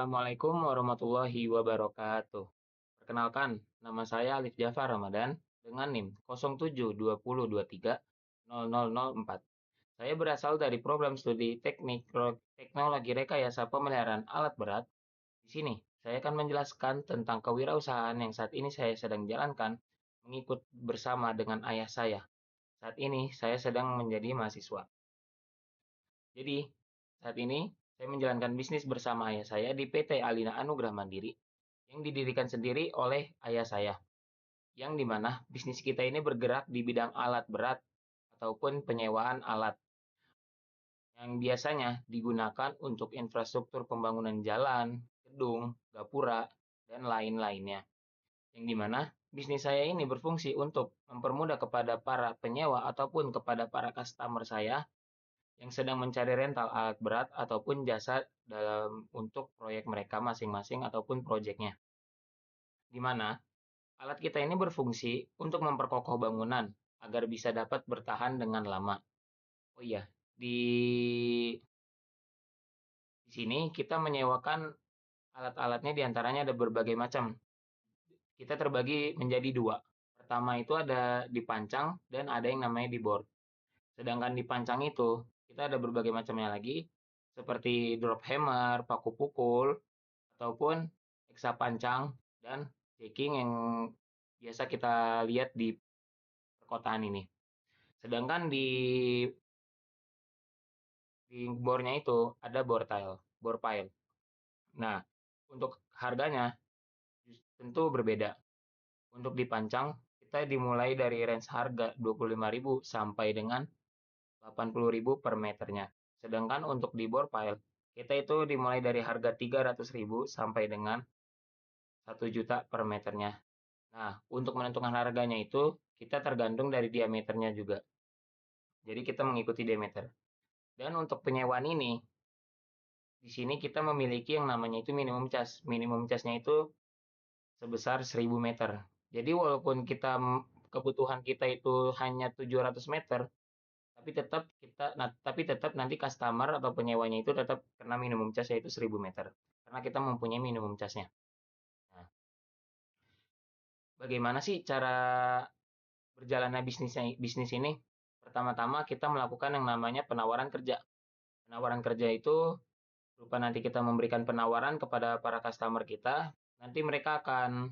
Assalamualaikum warahmatullahi wabarakatuh. Perkenalkan, nama saya Alif Jafar Ramadan dengan NIM 0720230004. Saya berasal dari program studi teknologi rekayasa pemeliharaan alat berat. Di sini, saya akan menjelaskan tentang kewirausahaan yang saat ini saya sedang jalankan mengikut bersama dengan ayah saya. Saat ini, saya sedang menjadi mahasiswa. Jadi, saat ini saya menjalankan bisnis bersama ayah saya di PT Alina Anugrah Mandiri yang didirikan sendiri oleh ayah saya. Yang dimana bisnis kita ini bergerak di bidang alat berat ataupun penyewaan alat yang biasanya digunakan untuk infrastruktur pembangunan jalan, gedung, gapura, dan lain-lainnya. Yang dimana bisnis saya ini berfungsi untuk mempermudah kepada para penyewa ataupun kepada para customer saya yang sedang mencari rental alat berat ataupun jasa dalam untuk proyek mereka masing-masing ataupun proyeknya. Di mana alat kita ini berfungsi untuk memperkokoh bangunan agar bisa dapat bertahan dengan lama. Oh iya, di sini kita menyewakan alat-alatnya diantaranya ada berbagai macam. Kita terbagi menjadi dua. Pertama itu ada dipancang dan ada yang namanya di board. Sedangkan di pancang itu, kita ada berbagai macamnya lagi, seperti drop hammer, paku pukul, ataupun heksa pancang, dan jacking yang biasa kita lihat di perkotaan ini. Sedangkan di bornya itu ada bore pile. Nah, untuk harganya tentu berbeda. Untuk dipancang, kita dimulai dari range harga 25.000 sampai dengan 80.000 per meternya. Sedangkan untuk di bore pile, kita itu dimulai dari harga 300.000 sampai dengan 1 juta per meternya. Nah, untuk menentukan harganya itu, kita tergantung dari diameternya juga. Jadi kita mengikuti diameter. Dan untuk penyewaan ini, di sini kita memiliki yang namanya itu minimum cas. Minimum casnya itu sebesar 1.000 meter. Jadi walaupun kebutuhan kita itu hanya 700 meter, tapi tetap nanti customer atau penyewanya itu tetap kena minimum cas yaitu 1.000 meter. Karena kita mempunyai minimum casnya. Nah, bagaimana sih cara berjalannya bisnis ini? Pertama-tama kita melakukan yang namanya penawaran kerja. Penawaran kerja itu berupa nanti kita memberikan penawaran kepada para customer kita, nanti mereka akan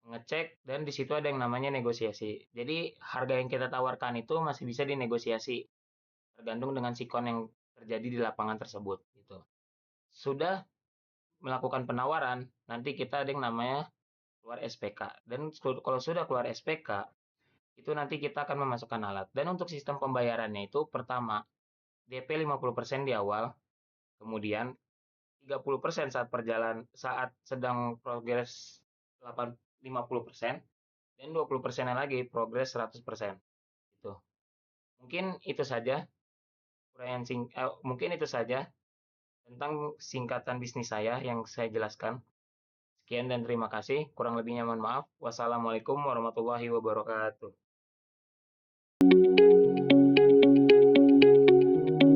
ngecek dan di situ ada yang namanya negosiasi. Jadi harga yang kita tawarkan itu masih bisa dinegosiasi tergantung dengan sikon yang terjadi di lapangan tersebut gitu. Sudah melakukan penawaran, nanti kita ada yang namanya keluar SPK. Dan kalau sudah keluar SPK, itu nanti kita akan memasukkan alat. Dan untuk sistem pembayarannya itu pertama DP 50% di awal, kemudian 30% saat sedang progres 50% dan 20% lagi progres 100%. Gitu. Mungkin itu saja tentang singkatan bisnis saya yang saya jelaskan. Sekian dan terima kasih. Kurang lebihnya mohon maaf. Wassalamualaikum warahmatullahi wabarakatuh.